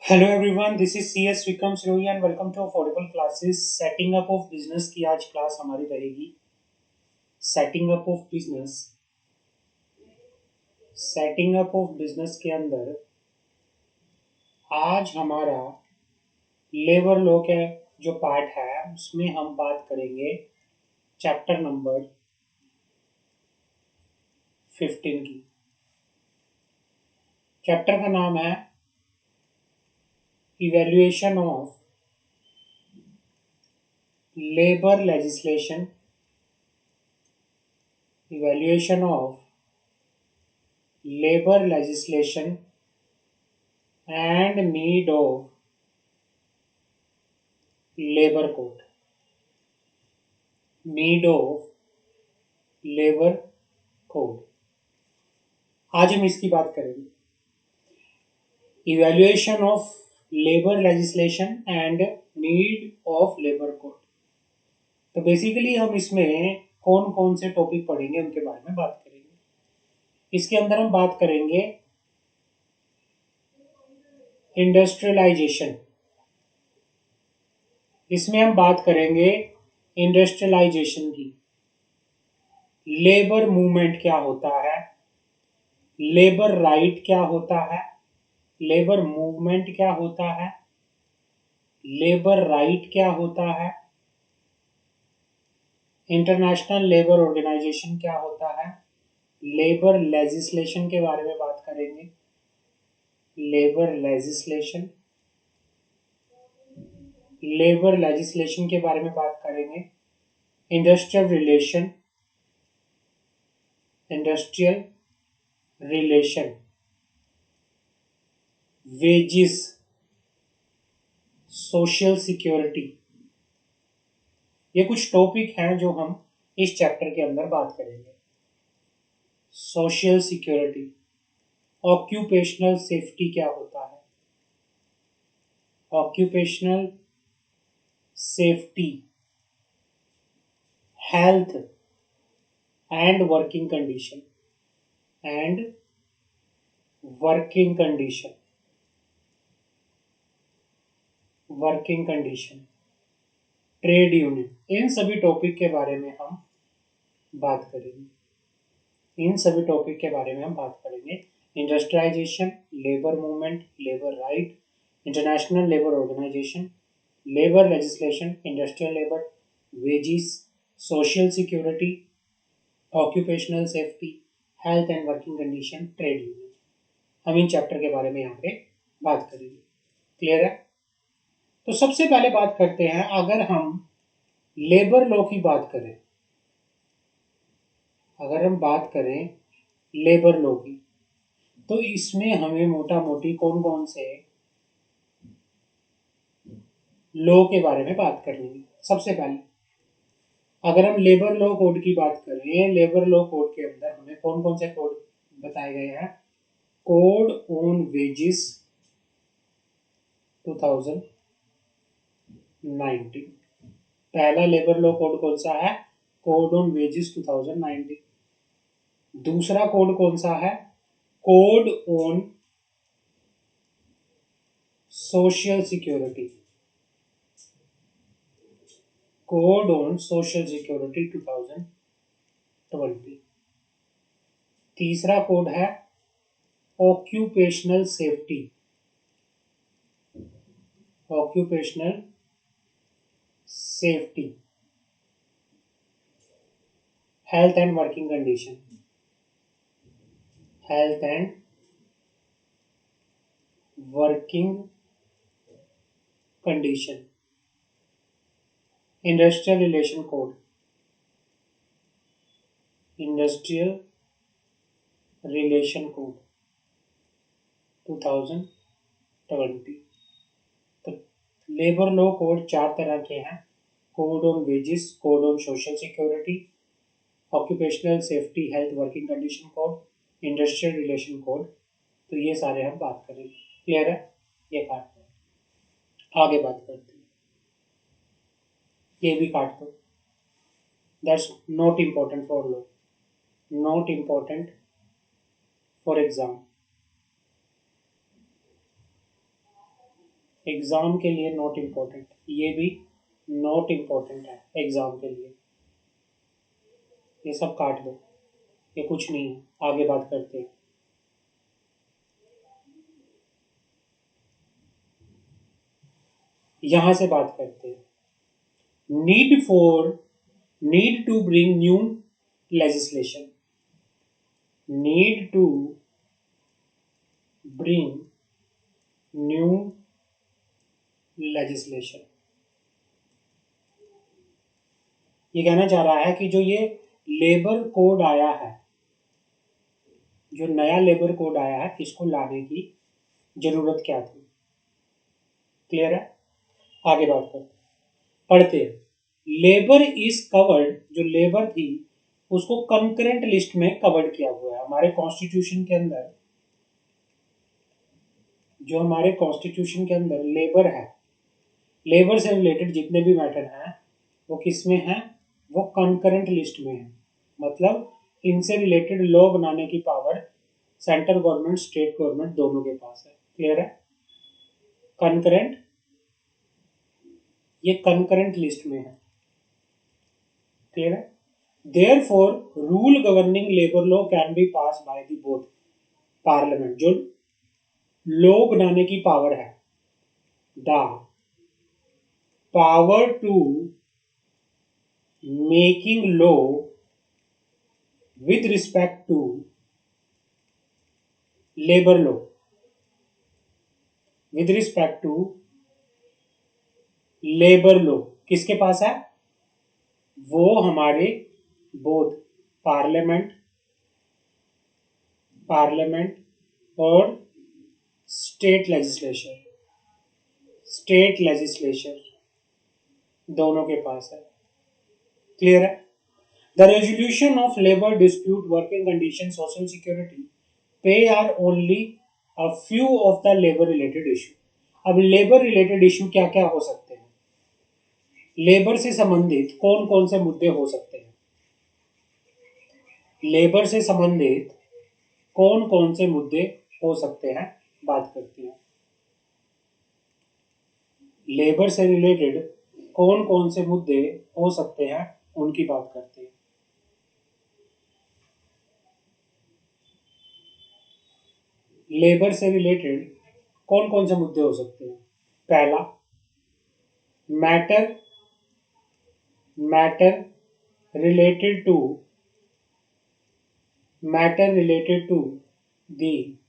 Hello everyone, this is C S Vikram Sirohi and welcome to Affordable Classes. Setting up of business की आज class हमारी रहेगी। Setting up of business. Setting up of business के अंदर आज हमारा लेबर लॉ के जो पार्ट है उसमें हम बात करेंगे चैप्टर नंबर 15 की। चैप्टर का नाम है evaluation of labour legislation. Evaluation of labour legislation and need of labor code. Need of labor code। आज हम इसकी बात करेंगे। Evaluation of labour legislation and need of labour code. तो बेसिकली हम इसमें कौन कौन से टॉपिक पढ़ेंगे उनके बारे में बात करेंगे। इसके अंदर हम बात करेंगे इंडस्ट्रियलाइजेशन। इसमें हम बात करेंगे इंडस्ट्रियलाइजेशन की। लेबर मूवमेंट क्या होता है, लेबर राइट क्या होता है, लेबर मूवमेंट क्या होता है, लेबर राइट क्या होता है, इंटरनेशनल लेबर ऑर्गेनाइजेशन क्या होता है, लेबर लेजिस्लेशन के बारे में बात करेंगे। लेबर लेजिस्लेशन, लेबर लेजिस्लेशन के बारे में बात करेंगे। Industrial relation, industrial relation, wages, social security. ये कुछ टॉपिक हैं जो हम इस चैप्टर के अंदर बात करेंगे। सोशल सिक्योरिटी, ऑक्यूपेशनल सेफ्टी क्या होता है, occupational safety, health and working condition, and working condition, working condition, trade union. इन सभी टॉपिक के बारे में हम बात करेंगे। इन सभी टॉपिक के बारे में हम बात करेंगे। Industrialisation, labour movement, labour right, international labour organisation, labour legislation, industrial labour, wages, social security, occupational safety, health and working condition, trade union. हम इन चैप्टर के बारे में यहाँ पे बात करेंगे। क्लियर है? तो सबसे पहले बात करते हैं, अगर हम लेबर लॉ की बात करें, अगर हम बात करें लेबर लॉ की, तो इसमें हमें मोटा मोटी कौन कौन से लॉ के बारे में बात करनी है। सबसे पहले अगर हम लेबर लॉ कोड की बात करें, लेबर लॉ कोड के अंदर हमें कौन कौन से कोड बताए गए हैं। Code on wages 2019। पहला लेबर लॉ कोड कौन सा है? Code on wages 2019। दूसरा कोड कौन सा है? Code on social security, code on social security 2020। तीसरा कोड है occupational safety, occupational safety, health and working condition, health and working condition, industrial relation code, industrial relation code 2020। तो labour law code चार तरह के हैं। Code on wages, code on social security, occupational safety, health working condition code, industrial relation code. तो ये सारे हम बात करेंगे। क्लियर है? ये काट दो, आगे बात करते हैं। ये भी काट दो, that's not important for law, not important for exam. Exam के लिए नॉट इम्पोर्टेंट, ये भी नॉट इम्पोर्टेंट है एग्जाम के लिए, ये सब काट दो, ये कुछ नहीं है। आगे बात करते हैं। यहां से बात करते हैं। Need to bring new legislation, need to bring new legislation. ये कहना चाह रहा है कि जो ये लेबर कोड आया है, जो नया लेबर कोड आया है, इसको लाने की जरूरत क्या थी। क्लियर है। आगे बात करते पढ़ते हैं। लेबर इज कवर्ड, जो लेबर थी उसको कंकरेंट लिस्ट में कवर्ड किया हुआ है हमारे कॉन्स्टिट्यूशन के अंदर। जो हमारे कॉन्स्टिट्यूशन के अंदर लेबर है, लेबर से रिलेटेड जितने भी मैटर हैं वो किस में है, वो कंकरेंट लिस्ट में है। मतलब इनसे रिलेटेड लॉ बनाने की power central government state government दोनों के पास है। क्लियर है। कंकरेंट, ये कंकरेंट लिस्ट में है। क्लियर है। Therefore rule governing labour law can be pass by the both parliament, जो लॉ बनाने की पावर है, the power to making law with respect to labor law, with respect to labor law किसके पास है, वो हमारे बोथ पार्लियामेंट, पार्लियामेंट और स्टेट लेजिस्लेशन, स्टेट लेजिस्लेशन दोनों के पास है। क्लियर है। The resolution of labor dispute, working conditions, social security, pay are only a few of the labor related issue। अब लेबर रिलेटेड इश्यू क्या क्या हो सकते हैं, लेबर से संबंधित कौन कौन से मुद्दे हो सकते हैं, लेबर से संबंधित कौन कौन से मुद्दे हो सकते हैं, बात करते हैं। लेबर से रिलेटेड कौन कौन से मुद्दे हो सकते हैं उनकी बात करते हैं। लेबर से रिलेटेड कौन कौन से मुद्दे हो सकते हैं। पहला, matter matter related to matter related to the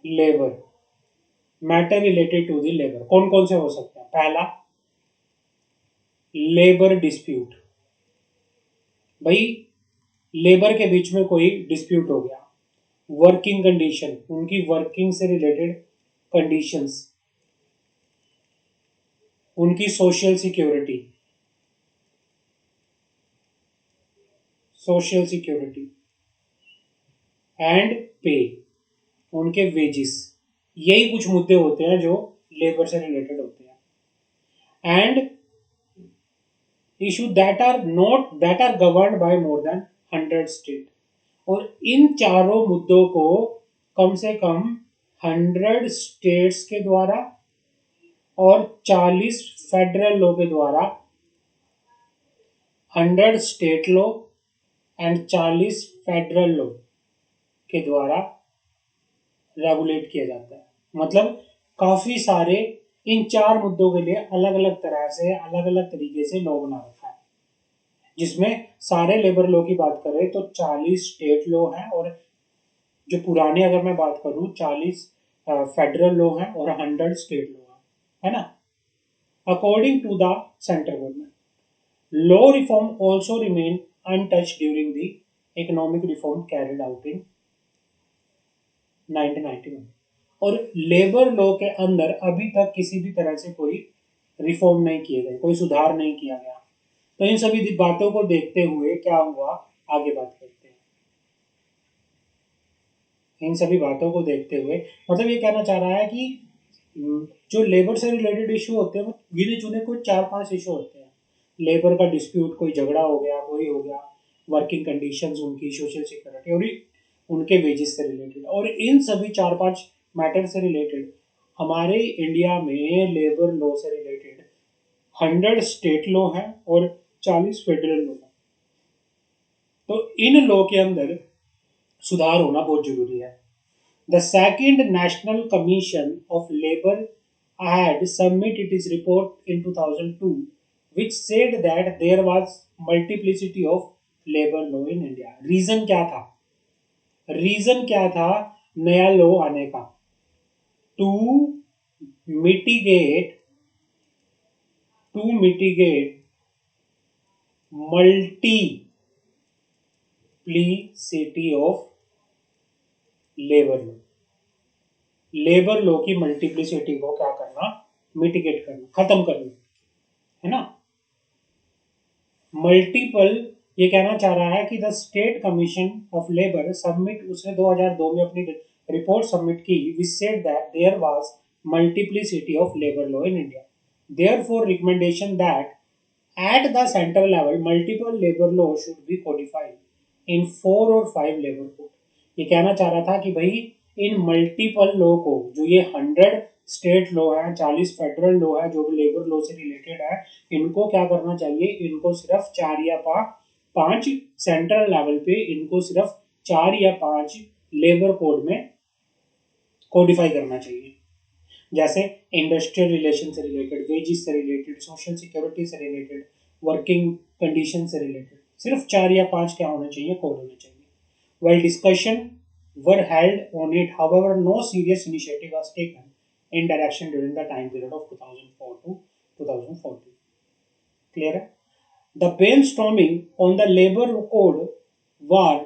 labour, matter related to the labour कौन कौन से हो सकते हैं। पहला, लेबर डिस्प्यूट, भाई लेबर के बीच में कोई डिस्प्यूट हो गया। वर्किंग कंडीशन, उनकी वर्किंग से रिलेटेड कंडीशंस, उनकी social security, social security and पे, उनके वेजिस, यही कुछ मुद्दे होते हैं जो लेबर से रिलेटेड होते हैं। And issue that are governed by more than 100 state, और इन चारों मुद्दों को कम से कम 100 स्टेट्स के द्वारा और 40 फेडरल लॉ के द्वारा, 100 state law and 40 federal law के द्वारा रेगुलेट किया जाता है। मतलब काफी सारे, इन चार मुद्दों के लिए अलग अलग तरह से, अलग अलग तरीके से लॉ बना रखा है, जिसमें सारे लेबर लॉ की बात करें तो 40 स्टेट लॉ है, और जो पुराने अगर मैं बात करूं 40 फेडरल लॉ है और 100 स्टेट लॉ है ना। According to the central government, law reform also remain untouched during the economic reform carried out in 1991, और लेबर लॉ के अंदर अभी तक किसी भी तरह से कोई रिफॉर्म नहीं किए गए, कोई सुधार नहीं किया गया। तो इन सभी बातों को देखते हुए क्या हुआ, आगे बात करते हैं। इन सभी बातों को देखते हुए मतलब ये कहना चाह रहा है कि जो लेबर से रिलेटेड इशू होते हैं वो गिने चुने कुछ 4-5 इशू होते हैं। लेबर का डिस्प्यूट, कोई झगड़ा हो गया, कोई हो गया, वर्किंग कंडीशंस, उनकी सोशल सिक्योरिटी और उनके वेजेस से रिलेटेड, और इन सभी 4-5 मैटर से रिलेटेड हमारे इंडिया में लेबर लॉ से रिलेटेड 100 स्टेट लॉ है और 40 फेडरल लॉ है। तो इन लॉ के अंदर सुधार होना बहुत जरूरी है। The second National Commission of Labour had submitted its report in 2002, which said that there was multiplicity of labor law in India. Reason क्या था? रीजन क्या था नया लॉ आने का? To mitigate multiplicity of labour law. Labour law की multiplicity को क्या करना? मिटिगेट करना, खत्म करना, है ना। मल्टीपल, ये कहना चाह रहा है कि the state commission of labour submit, उसने 2002 में अपनी रिपोर्ट सबमिट की, which said that there was multiplicity of labour law in India, therefore recommendation that at the central level multiple labour law should be codified in 4 और 5 labour code. ये कहना चाह रहा था कि भाई इन मल्टीपल लॉ को, जो ये 100 स्टेट लॉ है, 40 फेडरल लॉ है जो भी लेबर लॉ से रिलेटेड है, इनको क्या करना चाहिए? इनको सिर्फ 4 या 5 सेंट्रल लेवल पे, इनको सिर्फ 4 या 5 लेबर कोड में कोडिफाई करना चाहिए। जैसे इंडस्ट्रियल रिलेशन से रिलेटेड, वेजेस से रिलेटेड, सोशल सिक्योरिटी से रिलेटेड, वर्किंग कंडीशन से रिलेटेड, सिर्फ 4 या 5 क्या होने चाहिए? कोड होने चाहिए। While discussion were held on it, however, no serious initiative was taken in direction during the time period of 2004 to 2014. Clear? The brainstorming on the labor code were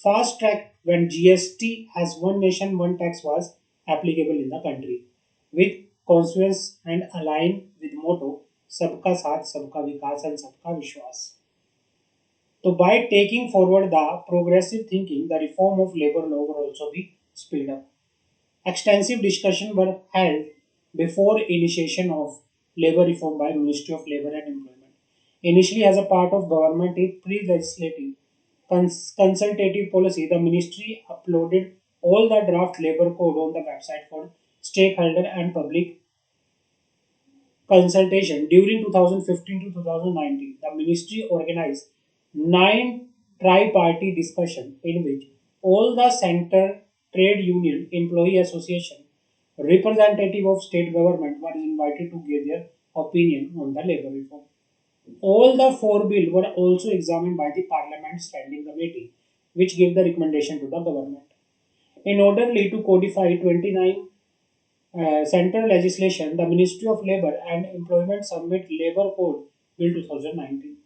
fast-tracked when GST as one nation, one tax was applicable in the country, with consequence and aligned with motto "Sabka Saath, Sabka Vikas and Sabka Vishwas." So by taking forward the progressive thinking, the reform of labor law will also be speed up. Extensive discussion were held before initiation of labor reform by Ministry of Labor and Employment. Initially, as a part of government pre-legislative consultative policy, the ministry uploaded all the draft labor code on the website for stakeholder and public consultation. During 2015 to 2019, the ministry organized 9 tri-party discussion in which all the center, trade union, employee association, representative of state government were invited to give their opinion on the labor reform. All the 4 bills were also examined by the Parliament Standing Committee, which gave the recommendation to the government. In order to codify 29 central legislation, the Ministry of Labour and Employment submit Labour Code Bill 2019.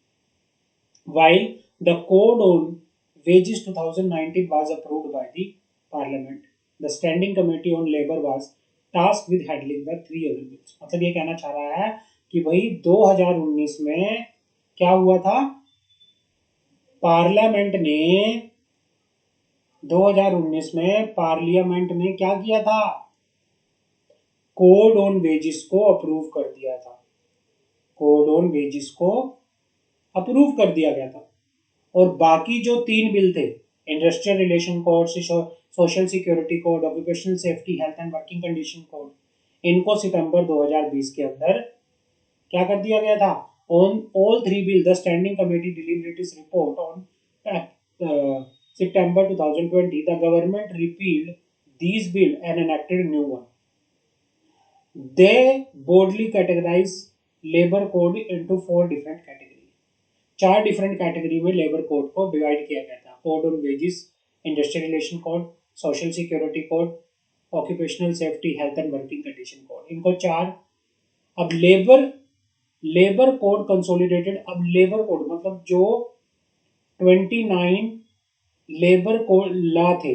While the Code on Wages 2019 was approved by the Parliament, the Standing Committee on Labour was tasked with handling the 3 other bills. मतलब ये कहना चाह रहा है कि भाई 2019 में क्या हुआ था? पार्लियामेंट ने 2019 में पार्लियामेंट ने क्या किया था? कोड ऑन वेजेस को अप्रूव कर दिया था। कोड ऑन वेजेस को अप्रूव कर दिया गया था। और बाकी जो 3 बिल थे, industrial relation code, social security code, occupational safety, health and working condition code, इनको सितंबर 2020 के अंदर क्या कर दिया गया था? On all 3 bill the standing committee delivered its report on September 2020. The government repealed these bill and enacted new one. They boldly categorize labor code into 4 different categories. 4 different category में labour code को divide किया गया था। Code on wages, industrial relation code, social security code, occupational safety, health and working condition code, इनको 4। अब labour code consolidated. अब labour code मतलब जो 29 लेबर कोड लॉ थे,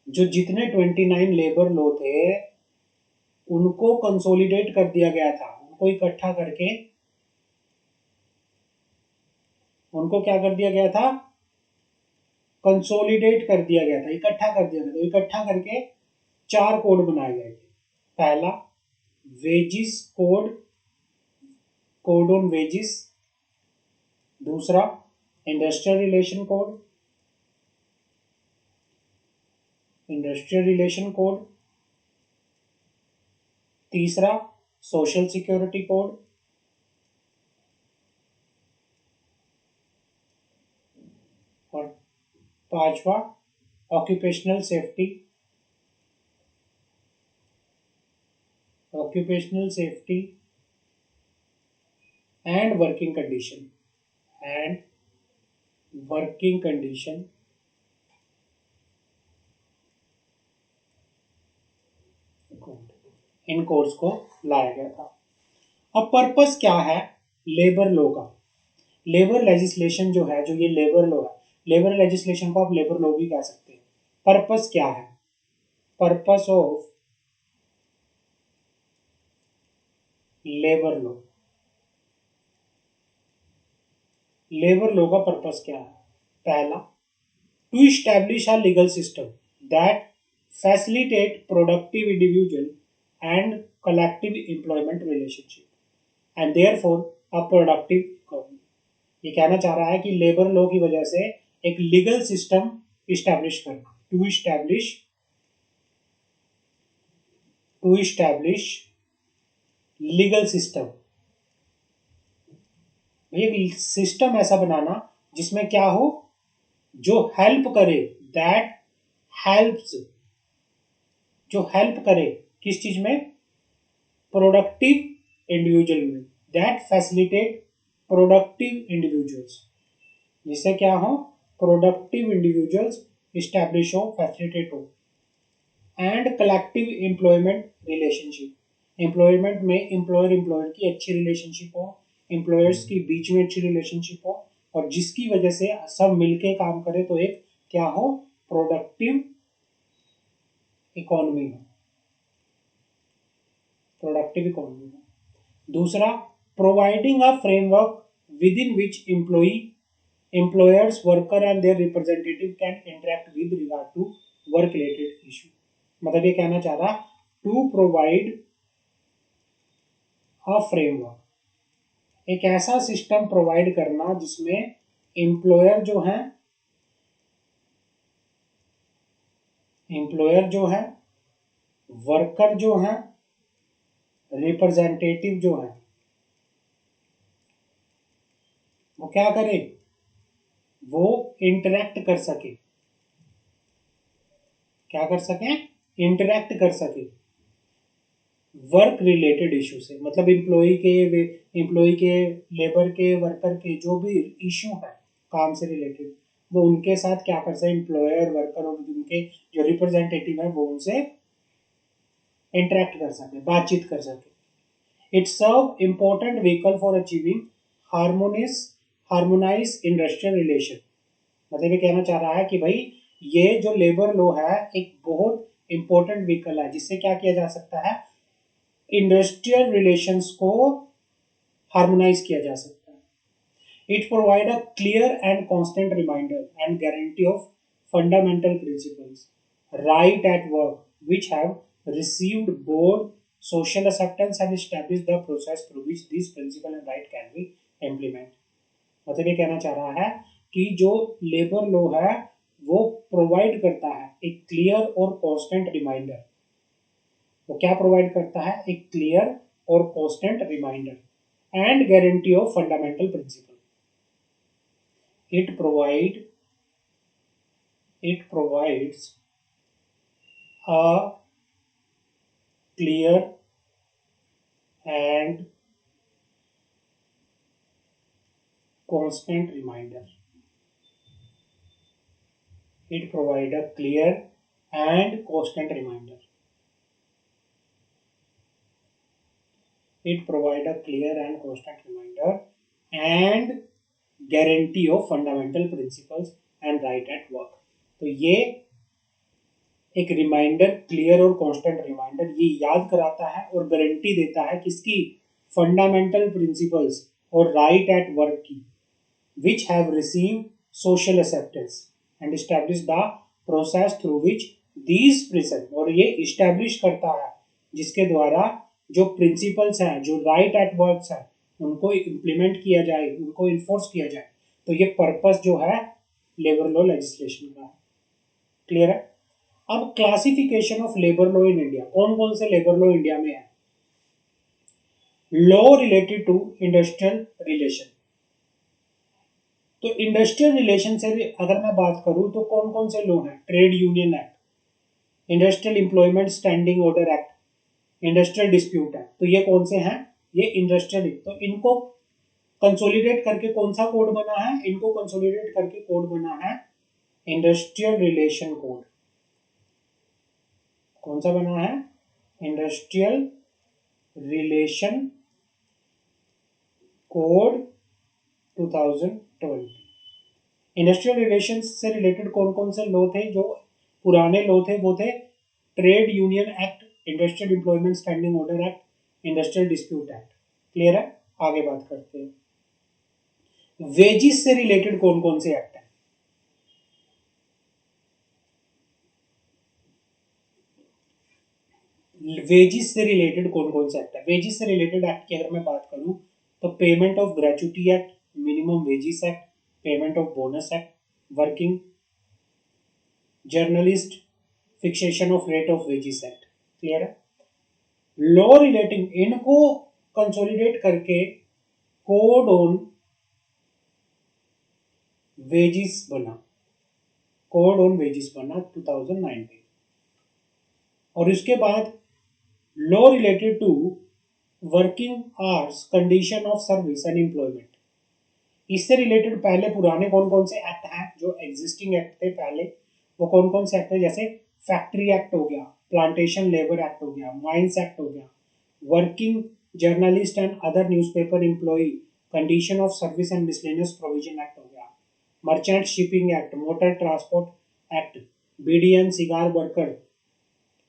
जो जितने 29 लेबर लॉ थे उनको कंसोलिडेट कर दिया गया था। उनको इकट्ठा करके उनको क्या कर दिया गया था? कंसोलिडेट कर दिया गया था, इकट्ठा कर दिया गया था। इकट्ठा करके 4 कोड बनाए गए थे। पहला wages code, code on wages. दूसरा industrial relation code, industrial relation code. तीसरा सोशल सिक्योरिटी कोड, और पांचवा occupational safety, occupational safety and working condition, and working condition इन कोड्स को लाया गया था। अब पर्पस क्या है लेबर लॉ का? लेबर लेजिस्लेशन जो है, जो ये लेबर लॉ है, लेबर लेजिस्लेशन को आप लेबर लॉ भी कह सकते हैं। पर्पस क्या है? Purpose of labour law, labour law का पर्पस क्या है? पहला, to establish a legal system that facilitate productive individual and collective employment relationship and therefore a productive economy. ये कहना चाह रहा है कि लेबर लॉ की वजह से एक लीगल सिस्टम इस्टेब्लिश करना, टू इस्टेब्लिश लीगल सिस्टम, एक सिस्टम ऐसा बनाना जिसमें क्या हो, जो हेल्प करे, दैट हेल्प्स, जो हेल्प करे किस चीज में? प्रोडक्टिव इंडिविजुअल में, दैट फैसिलिटेट प्रोडक्टिव इंडिविजुअल्स, जिससे क्या हो, प्रोडक्टिव इंडिविजुअल्स इस्टेब्लिश हो, फैसिलिटेट हो, and collective employment relationship, employment में एम्प्लॉयर एम्प्लॉयर की अच्छी रिलेशनशिप हो, एम्प्लॉयर्स के बीच में अच्छी रिलेशनशिप हो, और जिसकी वजह से सब मिलके काम करे तो एक क्या हो, प्रोडक्टिव इकोनॉमी हो, प्रोडक्टिव इकोनॉमी हो। दूसरा, providing a framework with in which employers, worker and their representative can interact with regard to work related issue। मतलब ये कहना चाह रहा, टू प्रोवाइड अ फ्रेमवर्क, एक ऐसा सिस्टम प्रोवाइड करना जिसमें एम्प्लॉयर जो है, वर्कर जो है, रिप्रेजेंटेटिव जो है, वो क्या करे, वो इंटरेक्ट कर सके, क्या कर सके, इंटरेक्ट कर सके वर्क रिलेटेड इशू से। मतलब एम्प्लॉय के, लेबर के, वर्कर के जो भी इशू है काम से रिलेटेड, वो उनके साथ क्या कर सके, एम्प्लॉयर, वर्कर और उनके जो रिप्रेजेंटेटिव है वो उनसे इंटरेक्ट कर सके, बातचीत कर सके। It serve important vehicle for achieving harmonise industrial relation. मतलब ये कहना चाह रहा है कि भाई ये जो लेबर लॉ है एक बहुत इंपॉर्टेंट व्हीकल है जिससे क्या किया जा सकता है, इंडस्ट्रियल रिलेशंस को हार्मोनाइज किया जा सकता है। It provide a clear and constant reminder and guarantee of fundamental principles right at work which have received broad social acceptance and established the process through which these principle and right can be implement। मतलब ये कहना चाह रहा है कि जो labour law है वो प्रोवाइड करता है एक क्लियर और कांस्टेंट रिमाइंडर। वो क्या प्रोवाइड करता है, एक क्लियर और constant reminder and guarantee of fundamental principle. It provides a clear and constant reminder. It provide a clear and constant reminder. It provide a clear and constant reminder and guarantee of fundamental principles and right at work। तो ये एक reminder, clear और constant reminder, ये याद कराता है और guarantee देता है किसकी, फंडामेंटल प्रिंसिपल्स और राइट एट वर्क की, which have received social acceptance and establish the process through which these principles, और ये establish करता है जिसके द्वारा जो प्रिंसिपल्स हैं, जो राइट एट वर्क्स हैं, उनको इम्प्लीमेंट किया जाए, उनको इन्फोर्स किया जाए। तो ये पर्पस जो है लेबर लॉ लेजिस्लेशन का है। क्लियर है? अब classification of labour law in India, कौन कौन से लेबर लॉ इंडिया में है law related to industrial relation. तो इंडस्ट्रियल रिलेशन से अगर मैं बात करूं तो कौन कौन से लॉ हैं? Trade union act, industrial employment standing order act, industrial dispute act. तो ये कौन से हैं? ये इंडस्ट्रियल। तो इनको कंसोलिडेट करके कौन सा कोड बना है? इनको कंसोलिडेट करके कोड बना है इंडस्ट्रियल रिलेशन कोड। कौन सा बना है? Industrial relation code 2020। Industrial relation से रिलेटेड कौन कौन से लॉ थे? जो पुराने लॉ थे वो थे trade union act, industrial employment standing order act, industrial dispute act. Clear है? आगे बात करते हैं। वेजिस से रिलेटेड कौन कौन से एक्ट है? वेजिस से रिलेटेड कौन कौन से एक्ट है? वेजिस से रिलेटेड एक्ट की अगर मैं बात करूं तो payment of gratuity act, minimum wages act, payment of bonus act, working journalist fixation of rate of wages act. Clear है? लॉ रिलेटिंग इनको कंसोलिडेट करके कोड ऑन वेजिस बना, कोड ऑन वेजिस बना 2019। और इसके बाद law related to working hours, condition of service and employment. इससे related पहले पुराने कौन कौन से एक्ट हैं जो एग्जिस्टिंग एक्ट थे पहले? वो कौन कौन से एक्ट है? जैसे फैक्ट्री एक्ट हो गया, प्लांटेशन लेबर एक्ट हो गया, माइंस एक्ट हो गया, working journalist and other newspaper employee condition of service and miscellaneous provision act हो गया, merchant shipping act, motor transport act, beedi and cigar worker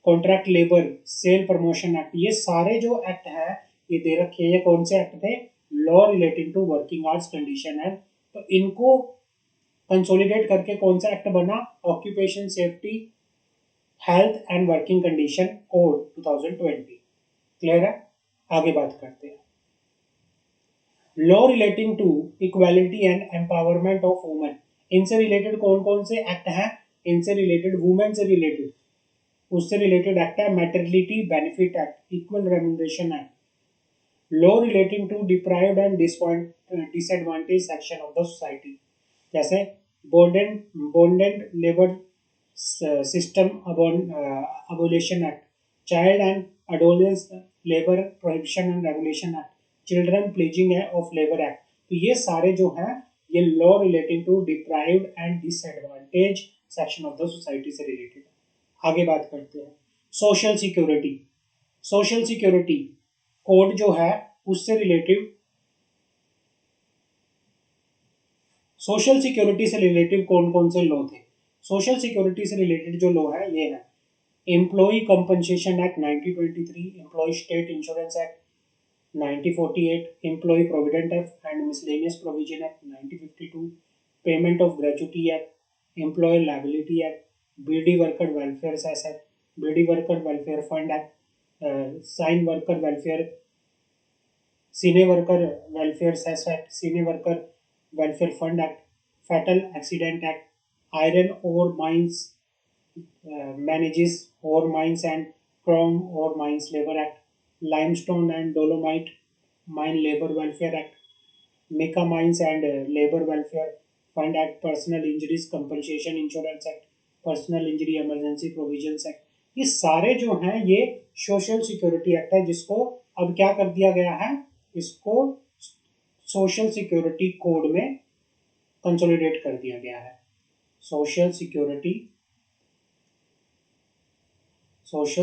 contract labour, sale promotion act. ये सारे जो act है ये दे रखे हैं। ये कौन से एक्ट थे? Law relating to working hours condition act. तो इनको कंसोलिडेट करके कौन सा एक्ट बना? Occupation safety health and working condition code 2020। Clear है? आगे बात करते हैं। Law relating to equality and empowerment of women. इनसे रिलेटेड कौन कौन से एक्ट हैं? इनसे रिलेटेड वुमेन से रिलेटेड, उससे रिलेटेड एक्ट है maternity benefit act, equal remuneration act, law relating to deprived and disadvantage section of the society, जैसे bonded labour system abolition act, child and adolescent labour prohibition and regulation act, children pledging of labour act. तो ये सारे जो हैं ये law relating to deprived and disadvantage section of the society से related. आगे बात करते हैं social security. Social security code जो है उससे रिलेटिव, सोशल सिक्योरिटी से रिलेटिव कौन कौन से लॉ थे? सोशल सिक्योरिटी से रिलेटेड जो लॉ है ये है employ compensation act 1923, employ state insurance act 1948, employ provident act and miscellaneous provision act 1952, payment of gratuity act, employ liability act, beedi worker welfare cess act, beedi worker welfare fund act, cine worker welfare, cine worker welfare cess act, cine worker welfare fund act, fatal accident act, iron ore mines manages ore mines and chrome ore mines labor act, limestone and dolomite mine labor welfare act, mica mines and labor welfare fund act, personal injuries compensation insurance act, personal injury emergency provisions act। ये सारे जो हैं ये social security act है जिसको अब क्या कर दिया गया है? इसको सोशल सिक्योरिटी कोड में कंसोलिडेट कर दिया गया है। सोशल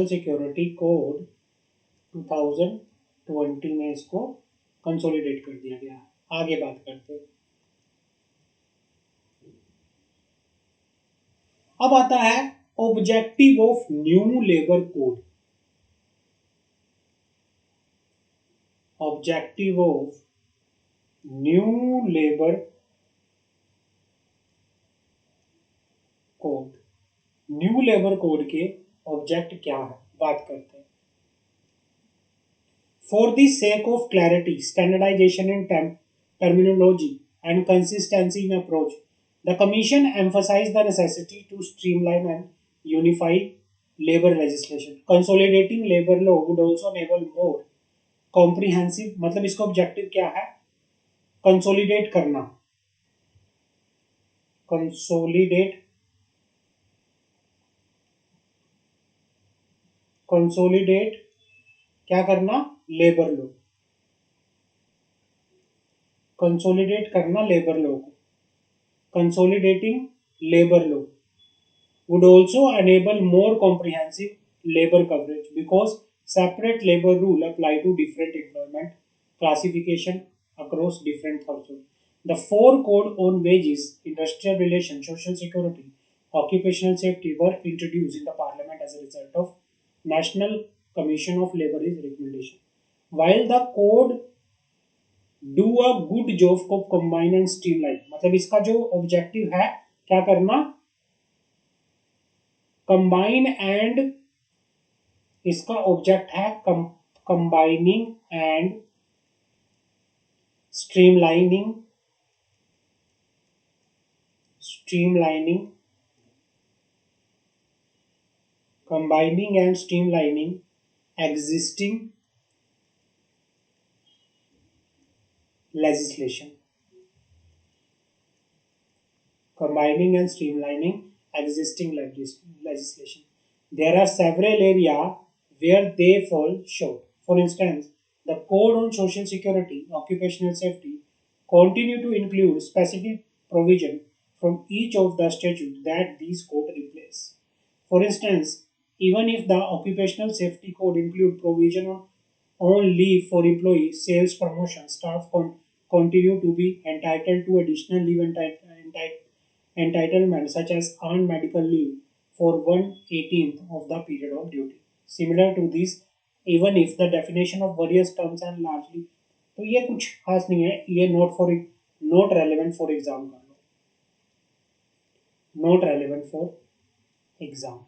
सिक्योरिटी कोड 2020 में इसको कंसोलिडेट कर दिया गया। आगे बात करते हैं। अब आता है objective of new labour code. Objective of new labour code. New labour code के ऑब्जेक्ट क्या है बात करते हैं। For the sake of clarity, standardization in terminology and consistency in approach, the Commission emphasized the necessity to streamline and unify labor legislation. Consolidating labor law would also enable more comprehensive मतलब इसका objective क्या है, consolidate करना, consolidate consolidate क्या करना, labour लो, consolidate करना labour लो को, consolidating labour low would also enable more comprehensive labor coverage because separate labor rule apply to different employment classification across different households. The four code on wages, industrial relations, social security, occupational safety were introduced in the parliament as a result of National Commission of Labor's recommendation. While the code do a good job of combine and streamline, मतलब इसका जो objective है क्या करना, combine and, इसका object है combining and streamlining, streamlining, combining and streamlining existing legislation, combining and streamlining existing legislation. There are several areas where they fall short. For instance, the Code on Social Security, Occupational Safety continue to include specific provision from each of the statutes that these code replace. For instance, even if the Occupational Safety Code include provision on leave for employees, sales, promotion, staff continue to be entitled to additional leave entitlement such as earned medical leave for 1/18 of the period of duty. Similar to this, even if the definition of various terms and largely, तो ये कुछ खास नहीं है, ये note relevant for exam कर लो, note relevant for exam,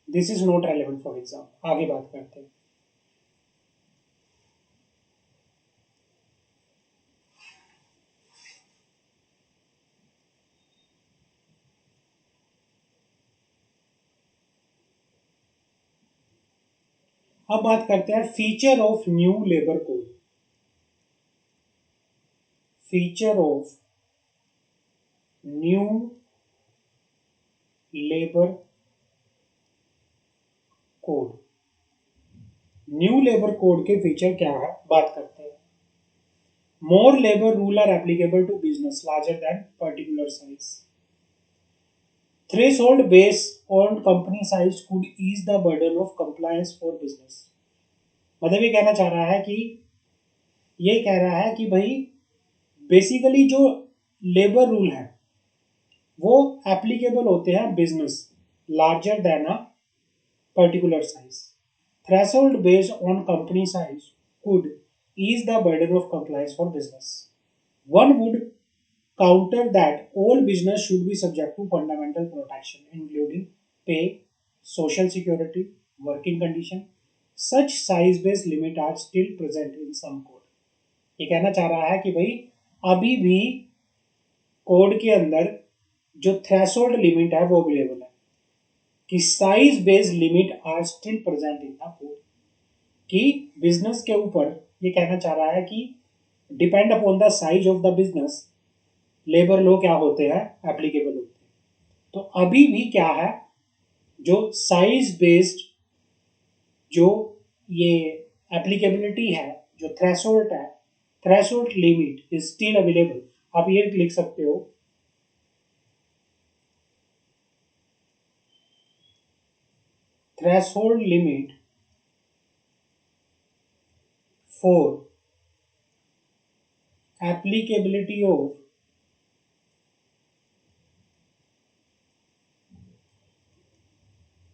this is not relevant for exam. आगे बात करते हैं। अब बात करते हैं feature of new labour code, feature of new labour code. New labour code के फीचर क्या है बात करते हैं। More labour rule are applicable to business larger than particular size. Threshold based on company size could ease the burden of compliance for business. मतलब ये कहना चाह रहा है कि, ये कह रहा है कि भाई बेसिकली जो लेबर रूल है वो एप्लीकेबल होते हैं business larger then a particular size. Threshold based on company size could ease the burden of compliance for business. One would counter that all business should be subject to fundamental protection, including pay, social security, working condition. Such size-based limits are still present in some code. ये कहना चाह रहा है कि भाई अभी भी code के अंदर जो थ्रेशोल्ड लिमिट है वो अवेलेबल है, कि size based limit are still present in the code, कि बिजनेस के ऊपर ये कहना चाह रहा है कि depend upon the size of the business labour law क्या होते हैं, एप्लीकेबल होते हैं। तो अभी भी क्या है, जो साइज बेस्ड जो ये एप्लीकेबिलिटी है, जो थ्रेशोल्ड है, threshold limit is still available. आप ये लिख सकते हो, threshold limit for applicability of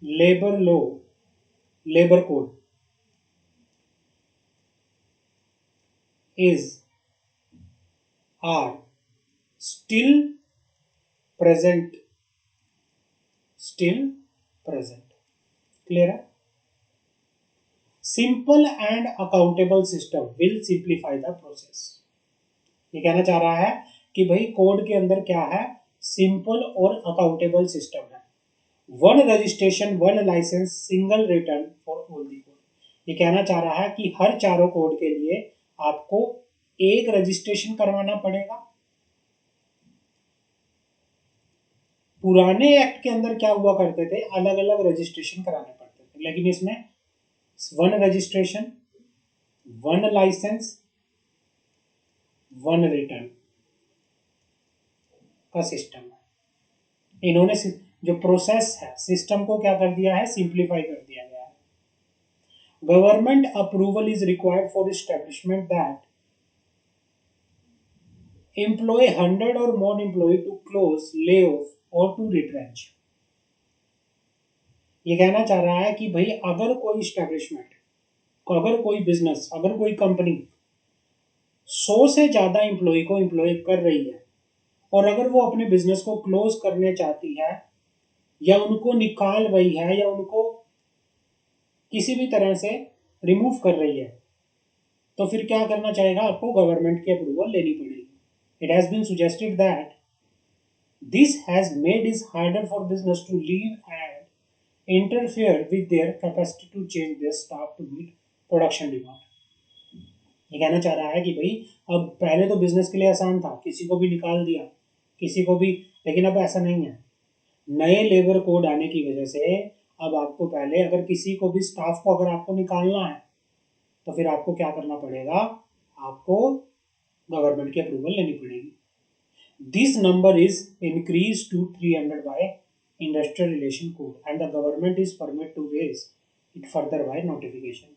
labor law, labor code is are still present, still present। Clear है? Simple and accountable system will simplify the process. ये कहना चाह रहा है कि भाई कोड के अंदर क्या है, सिंपल और अकाउंटेबल सिस्टम है। One registration, one licence, single return for all the code. ये कहना चाह रहा है कि हर चारों कोड के लिए आपको एक रजिस्ट्रेशन करवाना पड़ेगा। पुराने एक्ट के अंदर क्या हुआ करते थे, अलग अलग रजिस्ट्रेशन कराने पड़ते थे, लेकिन इसमें one registration, one licence, one return का सिस्टम है। इन्होंने जो प्रोसेस है, सिस्टम को क्या कर दिया है, सिंप्लीफाई कर दिया गया है। Government approval is required for establishment that employ 100 or more employee to close, lay off or to retrench। ये कहना चाह रहा है कि भाई अगर कोई स्टैब्लिशमेंट, अगर कोई बिजनेस, अगर कोई कंपनी 100 से ज्यादा एम्प्लॉय को एम्प्लॉय कर रही है और अगर वो अपने बिजनेस को क्लोज करने चाहती है या उनको निकाल रही है या उनको किसी भी तरह से रिमूव कर रही है, तो फिर क्या करना चाहेगा, आपको गवर्नमेंट की अप्रूवल लेनी पड़ेगी। It has been suggested that this has made it harder for business to leave and interfere with their capacity to change their staff to meet production demand। ये कहना चाह रहा है कि भाई अब पहले तो बिजनेस के लिए आसान था, किसी को भी निकाल दिया, किसी को भी, लेकिन अब ऐसा नहीं है। नए लेबर कोड आने की वजह से अब आपको पहले अगर किसी को भी स्टाफ को अगर आपको निकालना है तो फिर आपको क्या करना पड़ेगा, आपको गवर्नमेंट की अप्रूवल लेनी पड़ेगी। This number is increased to 300 by Industrial Relation Code and the government is permitted to raise it further by notification।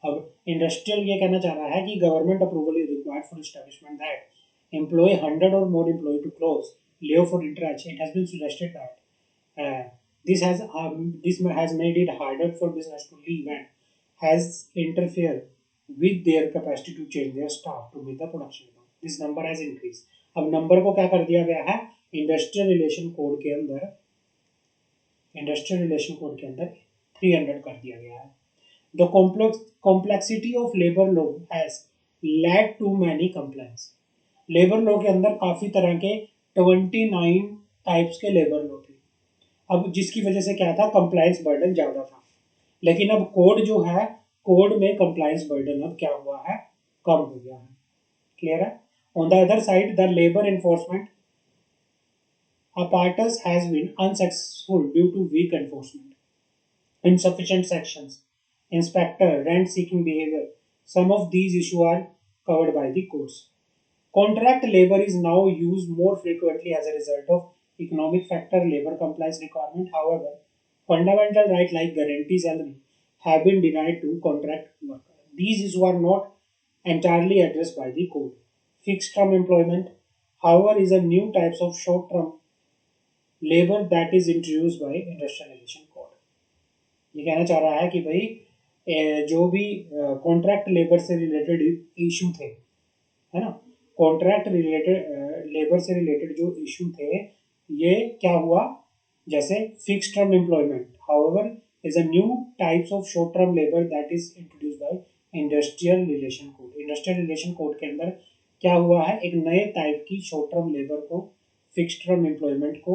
अब इंडस्ट्रियल ये कहना चाह रहा है कि government approval is required for establishment that employ 100 or more employee to close, lay off or retrench। It has been suggested that this has made it harder for business to leave and has interfered with their capacity to change their staff to meet the production demand। This number has increased। अब number को क्या कर दिया गया है, industrial relation code के अंदर, industrial relation code के अंदर 300 कर दिया गया है। The complexity of labour law has led to many complaints. Labour law के अंदर काफी तरह के 29 टाइप्स के लेबर लॉ थे। अब जिसकी वजह से क्या था, कंप्लायंस बर्डन ज्यादा था, लेकिन अब कोड जो है, कोड में कंप्लायंस बर्डन अब क्या हुआ है, कम हो गया है। क्लियर है। On the other side, the labor enforcement apparatus has been unsuccessful due to weak enforcement, insufficient sections, inspector, rent-seeking behavior. Some of these issues are covered by the courts. Contract labor is now used more frequently as a result of economic factor, labor compliance requirement. However, fundamental rights like guarantee salary have been denied to contract workers. These issues are not entirely addressed by the code। Fixed term employment, however, is a new type of short term labor that is introduced by Industrial Relation Code। ये कहना चाह रहा है कि भाई जो भी contract labour से रिलेटेड इशू थे, है ना, कॉन्ट्रैक्ट रिलेटेड लेबर से रिलेटेड जो इशू थे, ये क्या हुआ, जैसे fix term employment, however is a new types of short term labour that is introduced by industrial relation code. Industrial relation code के अंदर क्या हुआ है, एक नए टाइप की शॉर्ट टर्म लेबर को, फिक्स टर्म एम्प्लॉयमेंट को,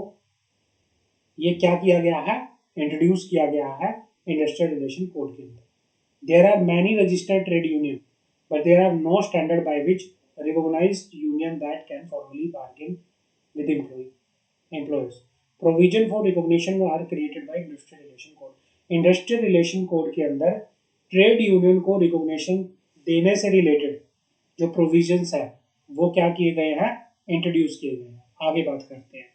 ये क्या किया गया है, इंट्रोड्यूस किया गया है इंडस्ट्रियल रिलेशन कोड के अंदर। There are many registered trade union but there are no standard by which recognized union that can formally bargain with employers। Provision for recognition are created by Industrial Relation Code। Industrial Relation Code के अंदर trade union को recognition देने से related जो provisions है वो क्या किए गए हैं, इंट्रोड्यूस किए गए हैं। आगे बात करते हैं।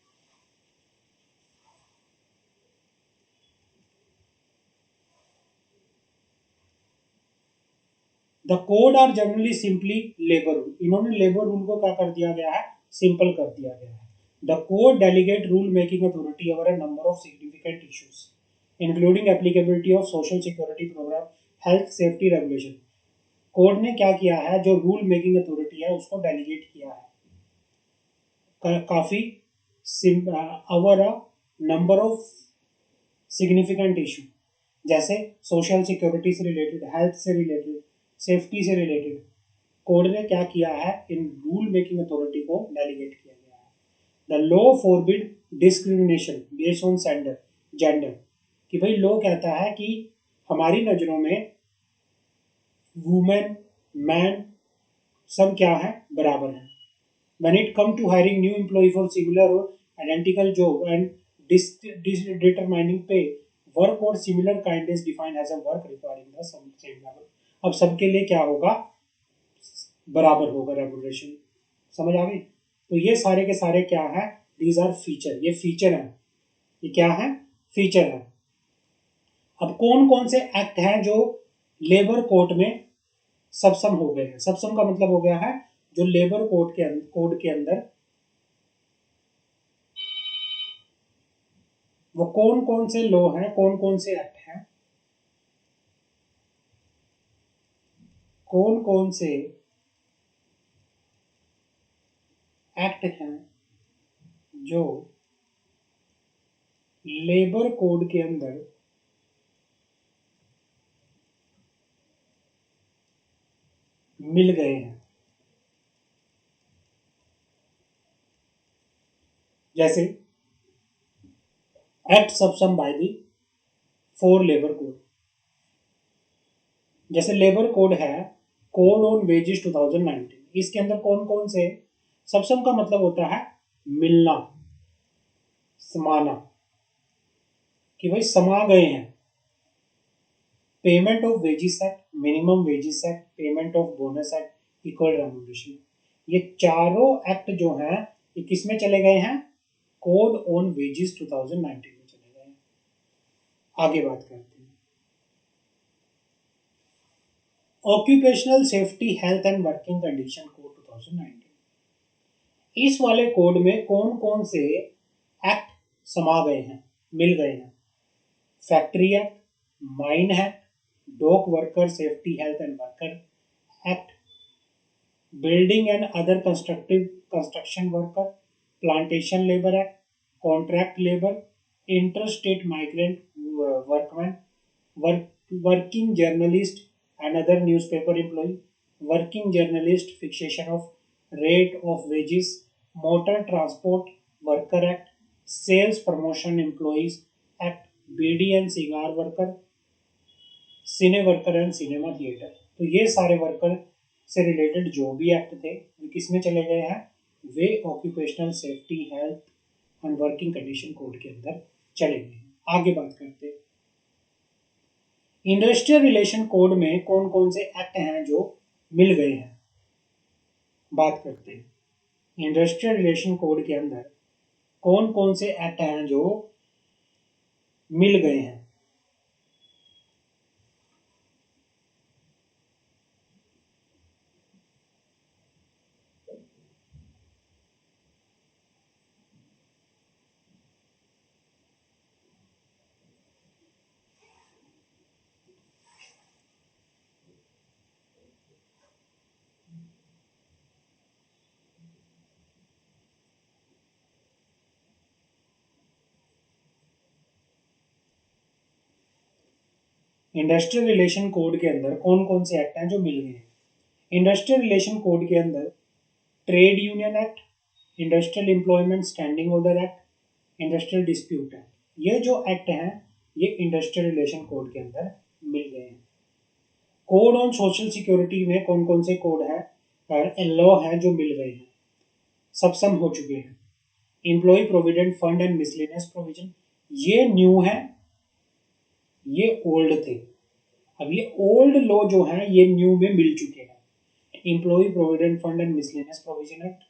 The code are generally simply labour rule. इन्होंने लेबर रूल को क्या कर दिया गया है, सिंपल कर दिया गया है। The code delegate rule making authority over a number of significant issues including applicability of social security programme, health safety regulation. Code ने क्या किया है, जो रूल मेकिंग अथॉरिटी है उसको डेलीगेट किया है काफी over a number of significant issue, जैसे सोशल सिक्योरिटी से रिलेटेड, हेल्थ से रिलेटेड, सेफ्टी से रिलेटेड। कोड ने क्या किया है, इन रूल मेकिंग अथॉरिटी को डेलीगेट किया गया है। The law forbid discrimination based on gender. कि भाई लॉ कहता है कि हमारी नजरों में वुमेन, मैन, सब क्या है, बराबर है। When it come to hiring new employee for similar or identical job and determining pay, work or similar kind is defined as a work requiring the same level. अब सबके लिए क्या होगा, बराबर होगा रेपुटेशन। समझ आ गई? तो ये सारे के सारे क्या है, दीज आर फीचर, ये फीचर है, ये क्या है, फीचर है। अब कौन कौन से एक्ट हैं जो लेबर कोड में सबसम हो गए हैं? सबसम का मतलब हो गया है जो लेबर कोड के अंदर वो कौन कौन से लॉ हैं, कौन कौन से एक्ट हैं, कौन कौन से एक्ट हैं जो लेबर कोड के अंदर मिल गए हैं। जैसे act subsume by the four labour code. जैसे लेबर कोड है कोड ऑन वेजेस 2019, इसके अंदर कौन कौन से, सबसम का मतलब होता है मिलना, समाना, कि भाई समा गए हैं। Payment of wages act, minimum wages act, payment of bonus act, equal remuneration, ये चारों एक्ट जो हैं ये किस में चले गए हैं, कोड ऑन वेजेस 2019 में चले गए हैं। आगे बात करते हैं occupational safety health and working condition code 2019। इस वाले कोड में कौन कौन से एक्ट समा गए हैं, मिल गए हैं? Factory act, mine act, dock worker safety health and worker act, building and other construction worker, plantation labour act, contract labour, interstate migrant workman, working journalist and other newspaper employ, working journalist fixation of rate of wages, motor transport worker act, sales promotion employees act, beedi and cigar worker, cine worker and cinema theatre. तो ये सारे worker से related जो भी act थे वो किस में चले गए हैं, वे occupational safety health and working condition code के अंदर चले गए हैं। आगे बात करते हैं इंडस्ट्रियल रिलेशन कोड में कौन कौन से एक्ट हैं जो मिल गए हैं। बात करते हैं इंडस्ट्रियल रिलेशन कोड के अंदर कौन कौन से एक्ट हैं जो मिल गए हैं। इंडस्ट्रियल रिलेशन कोड के अंदर कौन कौन से एक्ट हैं जो मिल गए हैं? इंडस्ट्रियल रिलेशन कोड के अंदर trade union act, industrial employment standing order act, industrial dispute act, ये जो एक्ट हैं ये इंडस्ट्रियल रिलेशन कोड के अंदर मिल गए हैं। कोड ऑन सोशल सिक्योरिटी में कौन कौन से कोड है, लॉ है जो मिल गए हैं, सबसम हो चुके हैं। Employ provident fund and miscellaneous provision, ये न्यू है, ये ओल्ड थे। अब ये ओल्ड लॉ जो है ये न्यू में मिल चुके हैं। Employ provident fund and miscellaneous provision act,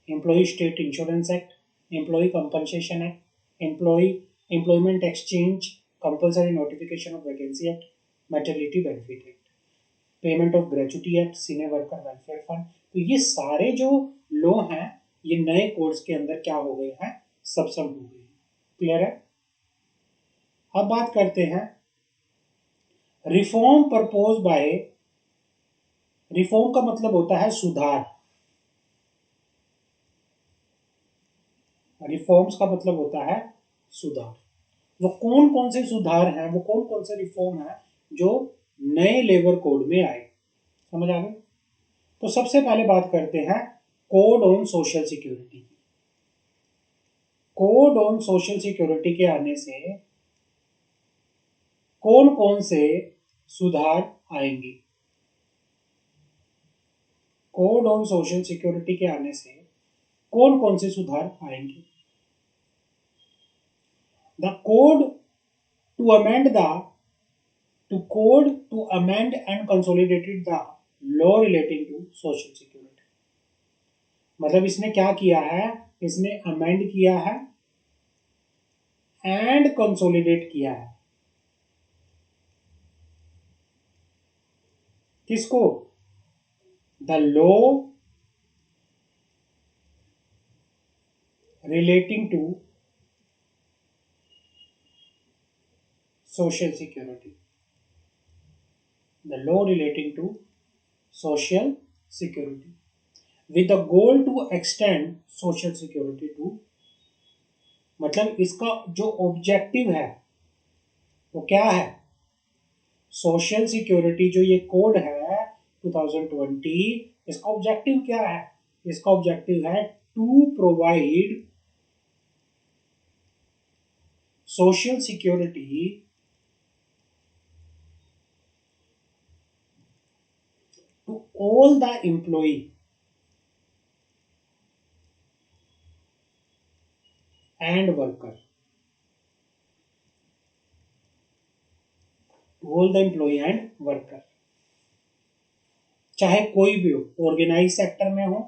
employ state insurance act, employ compensation act, employ employment exchange compulsory notification of vacancy act, maternity benefit act, payment of gratuity act, senior worker welfare fund. तो ये सारे जो law हैं ये नए course के अंदर क्या हो गए हैं, सबसम हो गए हैं। क्लियर है? अब बात करते हैं रिफॉर्म प्रपोज बाय, रिफॉर्म का मतलब होता है सुधार, रिफॉर्म्स का मतलब होता है सुधार। वो कौन कौन से सुधार हैं, वो कौन कौन से रिफॉर्म हैं जो नए लेबर कोड में आए, समझ आ गए? तो सबसे पहले बात करते हैं code on social security. Code on social security के आने से कौन कौन से सुधार आएंगे? कोड ऑन सोशल सिक्योरिटी के आने से कौन कौन से सुधार आएंगे? The code to amend the to code to amend and consolidated the law relating to social security। मतलब इसने क्या किया है? इसने अमेंड किया है एंड कंसोलिडेट किया है। किसको? The law relating to social security. The law relating to social security with the goal to extend social security to, मतलब इसका जो ऑब्जेक्टिव है वो क्या है? सोशल सिक्योरिटी जो ये कोड है 2020, इसका ऑब्जेक्टिव क्या है? इसका ऑब्जेक्टिव है to provide social security to all the employee and worker, to all the employee and worker, चाहे कोई भी हो, ऑर्गेनाइज सेक्टर में हो,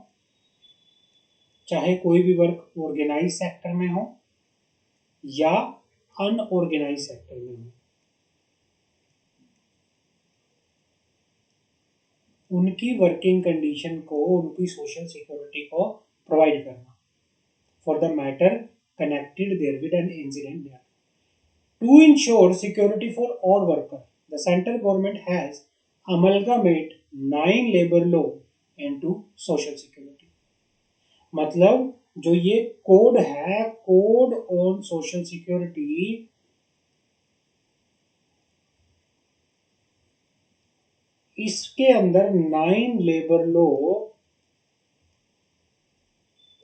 चाहे कोई भी वर्क ऑर्गेनाइज सेक्टर में हो या अनऑर्गेनाइज सेक्टर में हो, उनकी वर्किंग कंडीशन को, उनकी सोशल सिक्योरिटी को प्रोवाइड करना for the matter connected therewith an incident there. To ensure security for all worker, the central government has amalgamate 9 labour law into social security. मतलब जो ये कोड है, कोड ऑन सोशल सिक्योरिटी, इसके अंदर 9 labour law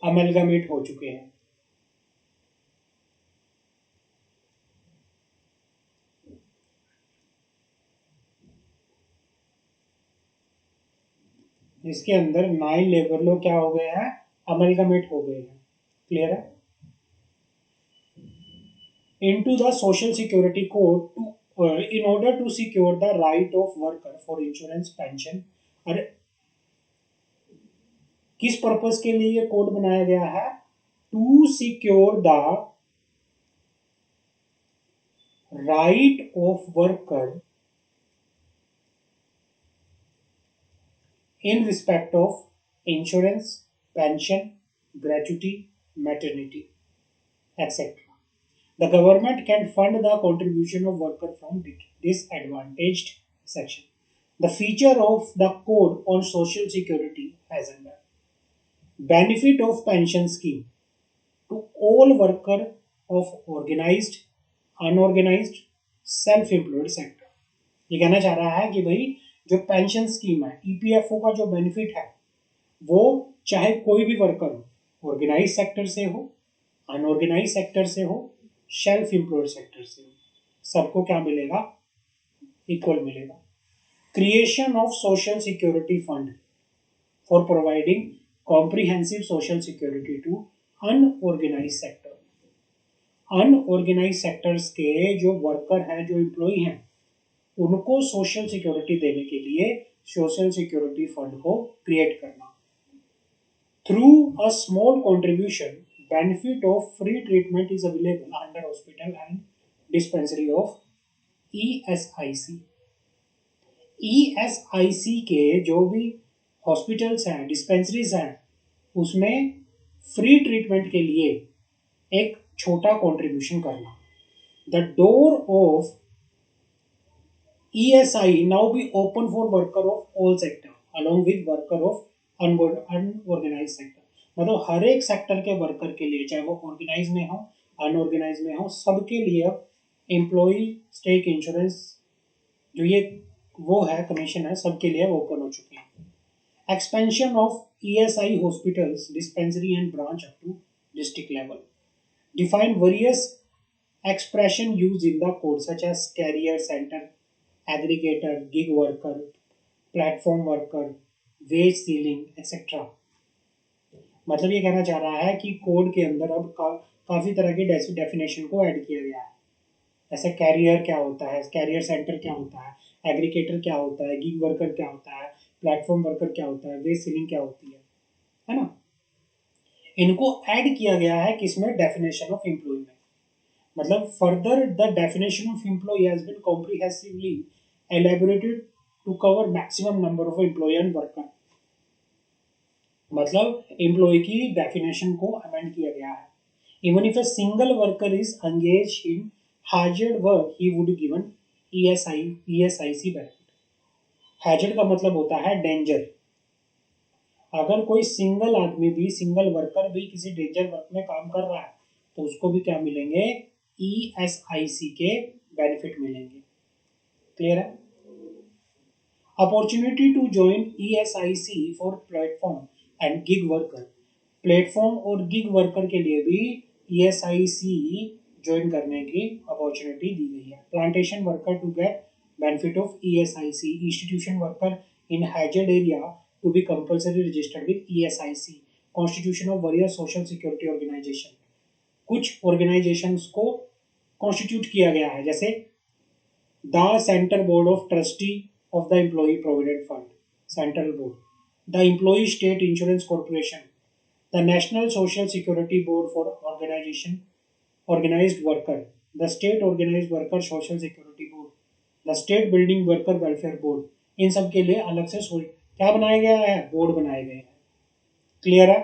अमलगामेट हो चुके हैं। इसके अंदर 9 लेबर लॉ क्या हो गए हैं? अमलगामेट हो गए हैं। क्लियर है? Into the social security code to in order to secure the right of worker for insurance pension। अरे किस पर्पस के लिए ये कोड बनाया गया है? To secure the right of worker in respect of insurance, pension, gratuity, maternity, etc. The government can fund the contribution of worker from disadvantaged section। The feature of the code on social security has under benefit of pension scheme to all worker of organized, unorganized, self-employed sector। ये कहना चाह रहा है कि भाई जो pension scheme है, EPFO का जो बेनिफिट है, वो चाहे कोई भी वर्कर हो, ऑर्गेनाइज सेक्टर से हो, अनऑर्गेनाइज सेक्टर से हो, सेल्फ एम्प्लॉयड सेक्टर से हो, सबको क्या मिलेगा? इक्वल मिलेगा। Creation of social security fund for providing comprehensive social security to unorganised sector. Unorganised sectors के जो वर्कर हैं, जो एम्प्लॉय हैं, उनको सोशल सिक्योरिटी देने के लिए सोशल सिक्योरिटी फंड को क्रिएट करना। Through a small contribution benefit of free treatment is available under hospital and dispensary of ESIC. ESIC के जो भी हॉस्पिटल्स हैं, डिस्पेंसरीज हैं, उसमें फ्री ट्रीटमेंट के लिए एक छोटा कंट्रीब्यूशन करना। The door of ESI now be open for worker of all sector along with worker of unorganized sector। मतलब हर एक सेक्टर के वर्कर के लिए, चाहे वो ऑर्गेनाइज में हो, अनऑर्गेनाइज में हो, सबके लिए अब एम्प्लॉय स्टेक इंश्योरेंस जो ये वो है, कमीशन है, सबके लिए ओपन हो चुकी है। Expansion of ESI hospitals, dispensary and branch up to district level. Define various expression used in the code such as carrier center, aggregator, gig worker, platform worker, wage ceiling etcetera. मतलब ये कहना चाह रहा है कि कोड के अंदर अब काफी तरह की डेफिनेशन को ऐड किया गया है। जैसे कैरियर क्या होता है, कैरियर सेंटर क्या होता है, एग्रीगेटर क्या होता है, गिग वर्कर क्या होता है, प्लेटफॉर्म वर्कर क्या होता है, वेज सीलिंग क्या होती है ना। इनको ऐड किया गया है किसमें, डेफिनेशन ऑफ एम्प्लॉय में। मतलब further the definition of employ has been comprehensively elaborated to cover maximum number of employ and worker. मतलब एम्प्लॉय की डेफिनेशन को अमेंड किया गया है। Even if a single worker is engage in hard work he would given ESIC benefit. Hazard का मतलब होता है डेंजर। अगर कोई सिंगल आदमी भी, सिंगल वर्कर भी किसी डेंजर वर्क में काम कर रहा है तो उसको भी क्या मिलेंगे, ESIC के बेनिफिट मिलेंगे। क्लियर है। Opportunity to join ESIC for platform and gig worker. Platform और गिग वर्कर के लिए भी ESIC ज्वाइन करने की अपॉर्चुनिटी दी गई है। Plantation worker to get benefit of ESIC। Institution worker in hazard area to be compulsory registered with ESIC। Constitution of various social security organisation. कुछ ऑर्गेनाइजेशंस को कॉन्स्टिट्यूट किया गया है, जैसे the Center Board of Trustee of the Employee Provident Fund, Central Board, the Employee State Insurance Corporation, the National Social Security Board for Organized Worker, the State Organized Worker Social Security Board, the State Building Worker Welfare Board। इन सब के लिए अलग से क्या बनाया गया है, board बनाए गए हैं। क्लियर है।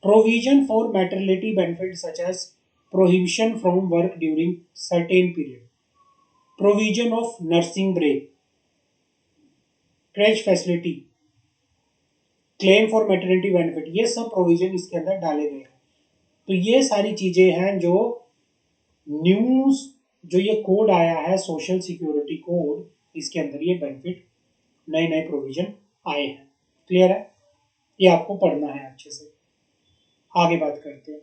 Provision for maternity benefit such as prohibition from work during certain period, provision of nursing break, creche facility, claim for maternity benefit, ये सब प्रोविजन इसके अंदर डाले गए हैं। तो ये सारी चीजें हैं जो न्यूज, जो ये कोड आया है सोशल सिक्योरिटी कोड, इसके अंदर ये बेनिफिट, नए नए प्रोविजन आए हैं। क्लियर है। ये आपको पढ़ना है अच्छे से। आगे बात करते हैं।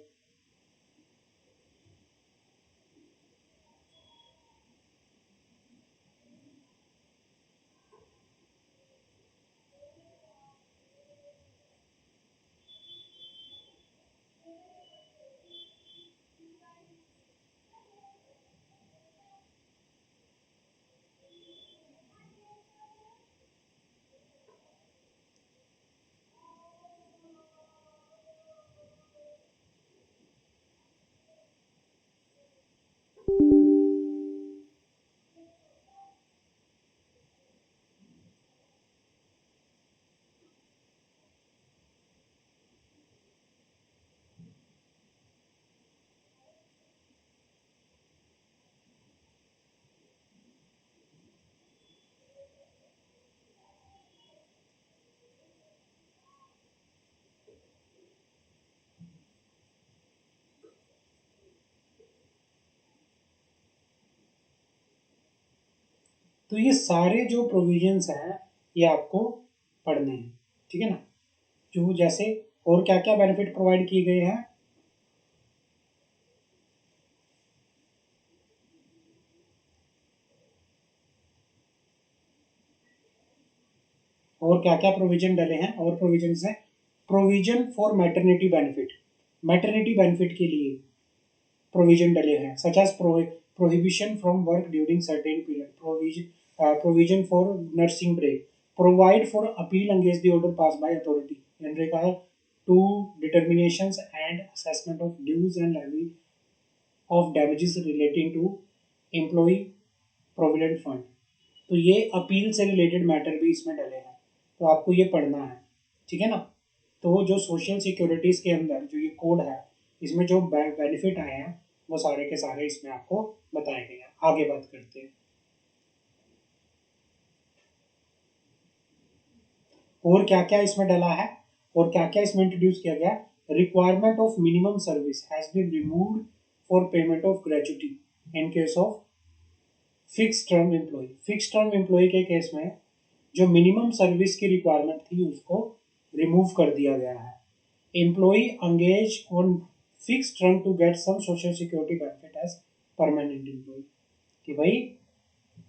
तो ये सारे जो प्रोविजंस हैं ये आपको पढ़ने हैं, ठीक है ना। जो जैसे और क्या क्या बेनिफिट प्रोवाइड किए गए हैं, और क्या क्या प्रोविजन डले हैं, और प्रोविजन है। Provision for maternity benefit, maternity benefit के लिए प्रोविजन डले हैं, such as prohibition from work during certain period, provision for nursing break, provide for appeal against the order pass by authority generate to determinations and assessment of dues and levy of damages relating to employ provident fund. तो ये appeal से related matter भी इसमें डले हैं, तो आपको ये पढ़ना है, ठीक है ना। तो जो सोशल सिक्योरिटीज के अंदर जो ये कोड है, इसमें जो बेनिफिट आए हैं वो सारे के सारे इसमें आपको बताए गए हैं। आगे बात करते हैं। और क्या क्या इसमें डला है, और क्या क्या इसमें इंट्रोड्यूस किया गया। Requirement of minimum service has been removed for payment of gratuity in case of fix term employ. Fix term employ के केस में जो मिनिमम सर्विस की रिक्वायरमेंट थी उसको रिमूव कर दिया गया है। Employ engage on fix term to get some social security benefit as permanent employ. कि भाई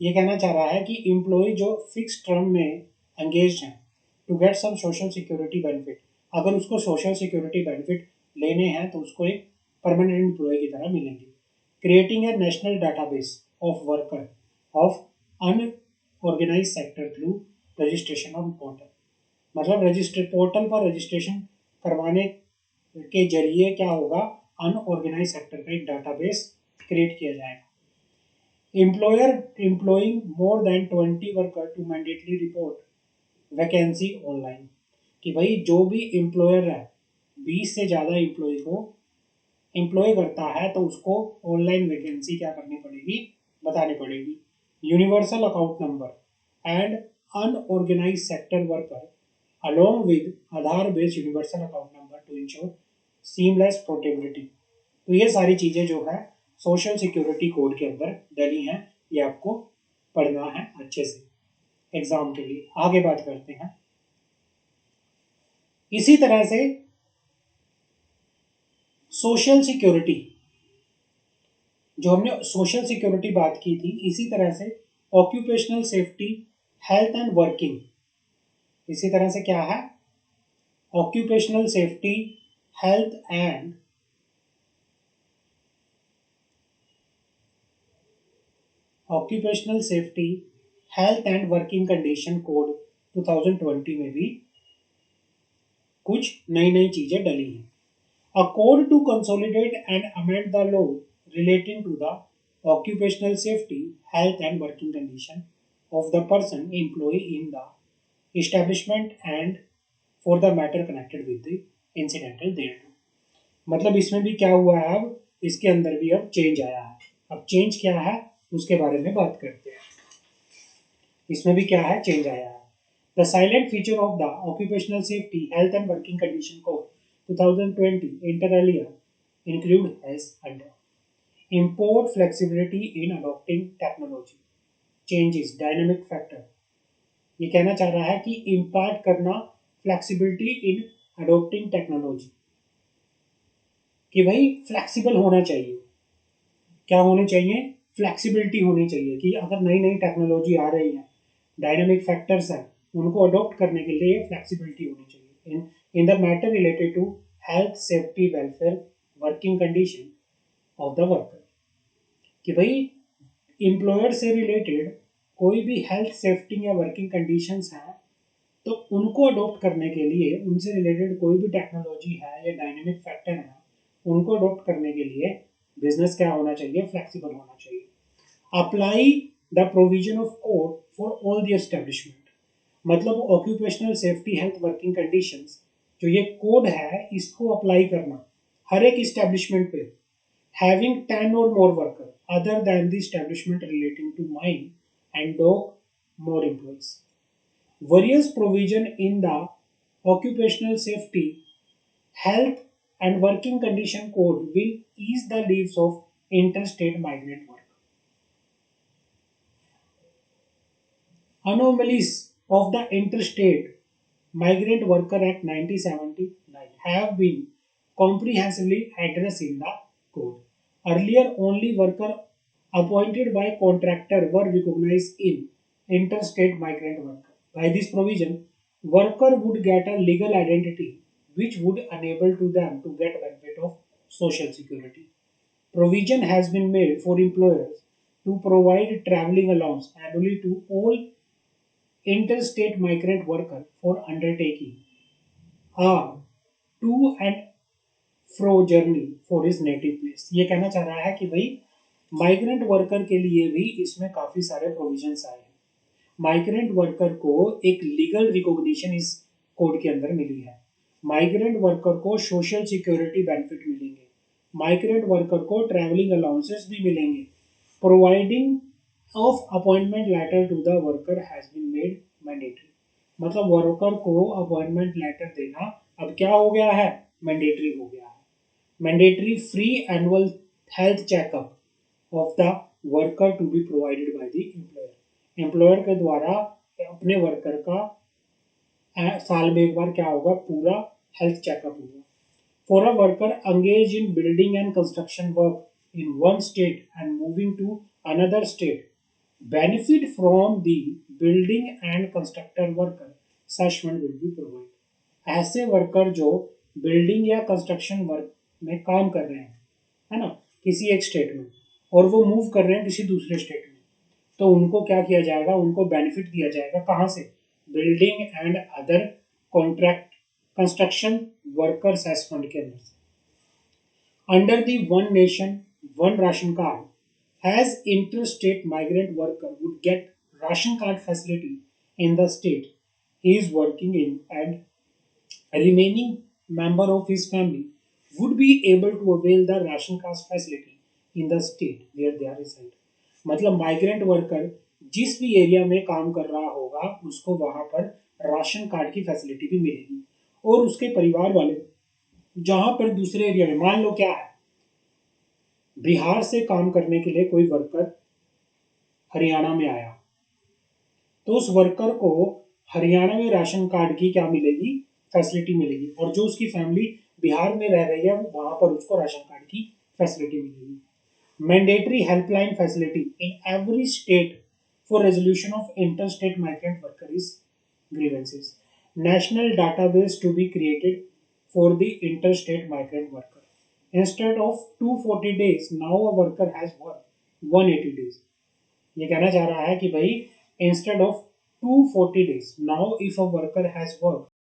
ये कहना चाह रहा है कि एम्प्लॉय जो फिक्स टर्म में एंगेज हैं to get some social security benefit. अगर उसको सोशल सिक्योरिटी बेनिफिट लेने हैं तो उसको एक परमानेंट एम्प्लॉय की तरह मिलेंगे। Creating a national database of worker of unorganised sector through registration on portal. मतलब रजिस्टर पोर्टल पर रजिस्ट्रेशन करवाने के जरिए क्या होगा, अनऑर्गेनाइज सेक्टर का एक डाटाबेस क्रिएट किया जाएगा। Employer employing more than 20 worker to mandatory report vacancy online. कि भाई जो भी एम्प्लॉयर है 20 से ज़्यादा एम्प्लॉय को एम्प्लॉय करता है तो उसको ऑनलाइन वैकेंसी क्या करनी पड़ेगी, बतानी पड़ेगी। Universal account number and unorganised sector worker along with Aadhaar based universal account number to ensure seamless portability. तो ये सारी चीजें जो है सोशल सिक्योरिटी कोड के अंदर डली हैं, ये आपको पढ़ना है अच्छे से एग्जाम के लिए। आगे बात करते हैं। इसी तरह से सोशल सिक्योरिटी, जो हमने सोशल सिक्योरिटी बात की थी, इसी तरह से occupational safety health and working, इसी तरह से क्या है, occupational safety health and occupational safety health and working condition code 2020 में भी कुछ नई नई चीजें डली हैं। A code to consolidate and amend the law relating to the occupational safety health and working condition of the person employee in the establishment and for the matter connected with the incidental thereto। मतलब इसमें भी क्या हुआ है, अब इसके अंदर भी अब चेंज आया है। अब चेंज क्या है उसके बारे में बात करते हैं। इसमें भी क्या है, चेंज आया है। The salient feature of the occupational safety health and working condition code 2020 inter alia include as under import flexibility in adopting technology changes dynamic factor। ये कहना चाह रहा है कि इम्पार्ट करना फ्लेक्सिबिलिटी इन अडोप्टिंग टेक्नोलॉजी, कि भाई फ्लेक्सिबल होना चाहिए। क्या होनी चाहिए, फ्लेक्सिबिलिटी होनी चाहिए कि अगर नई नई टेक्नोलॉजी आ रही है, डायनामिक फैक्टर्स हैं, उनको अडॉप्ट करने के लिए फ्लेक्सिबिलिटी होनी चाहिए in the matter related to health safety welfare working condition of the worker. कि भाई एम्प्लॉयर से रिलेटेड कोई भी हेल्थ सेफ्टी या वर्किंग कंडीशंस हैं तो उनको अडॉप्ट करने के लिए, उनसे रिलेटेड कोई भी टेक्नोलॉजी है या डायनेमिक फैक्टर है, उनको अडॉप्ट करने के लिए बिजनेस क्या होना चाहिए, फ्लेक्सिबल होना चाहिए। Apply the provision of code for all the establishment. मतलब occupational safety health working conditions, जो ये कोड है इसको अप्लाई करना हर एक एस्टेब्लिशमेंट पे having 10 or more worker other than the establishment relating to mine and dog more employees। Various provision in the occupational safety health and working condition code will ease the lives of interstate migrant workers। Anomalies of the Interstate Migrant Worker Act 1979 have been comprehensively addressed in the code। Earlier, only workers appointed by contractor were recognized in interstate migrant worker। By this provision, worker would get a legal identity which would enable to them to get benefit of social security। Provision has been made for employers to provide traveling allowance annually to all interstate migrant worker for undertaking a to and fro journey for his native place। ये कहना चाह रहा है कि भाई migrant worker के लिए भी इसमें काफी सारे प्रोविजंस आए हैं। माइग्रेंट वर्कर को एक लीगल रिकॉग्निशन इस कोड के अंदर मिली है। माइग्रेंट वर्कर को सोशल सिक्योरिटी बेनिफिट मिलेंगे। माइग्रेंट वर्कर को ट्रैवलिंग अलाउंसेस भी मिलेंगे। Providing of appointment letter to the worker has been made mandatory. मतलब वर्कर को अपॉइंटमेंट लेटर देना अब क्या हो गया है, मैंडेटरी हो गया है। Mandatory free annual health checkup of the worker to be provided by the employer. Employer के द्वारा अपने वर्कर का साल में एक बार क्या होगा, पूरा हेल्थ चेकअप होगा। For a worker engaged in building and construction work in one state and moving to another state, benefit from the building and constructor worker such fund will be provide. ऐसे worker जो building या construction work में काम कर रहे हैं, है ना, किसी एक स्टेट में, और वो मूव कर रहे हैं किसी दूसरे स्टेट में, तो उनको क्या किया जाएगा, उनको बेनिफिट दिया जाएगा कहाँ से, building and other contract construction workers S fund के अंदर से। Under the one nation one ration card has interstate migrant worker would get ration card facility in the state he is working in, and remaining member of his family would be able to avail the ration card facility in the state where they are reside। मतलब migrant worker जिस भी area में काम कर रहा होगा उसको वहां पर राशन कार्ड की फैसिलिटी भी मिलेगी, और उसके परिवार वाले जहां पर दूसरे एरिया में, मान लो क्या है, बिहार से काम करने के लिए कोई वर्कर हरियाणा में आया, तो उस वर्कर को हरियाणा में राशन कार्ड की क्या मिलेगी, फैसिलिटी मिलेगी, और जो उसकी फैमिली बिहार में रह रही है वो वहां पर उसको राशन कार्ड की फैसिलिटी मिलेगी। Mandatory helpline facility in every state for resolution of inter-state migrant workers grievances। National database to be created for the interstate migrant worker। Instead of 240 days, now a worker has worked 180 days। ये कहना चाह रहा है कि भाई instead of 240 days, now if a worker has worked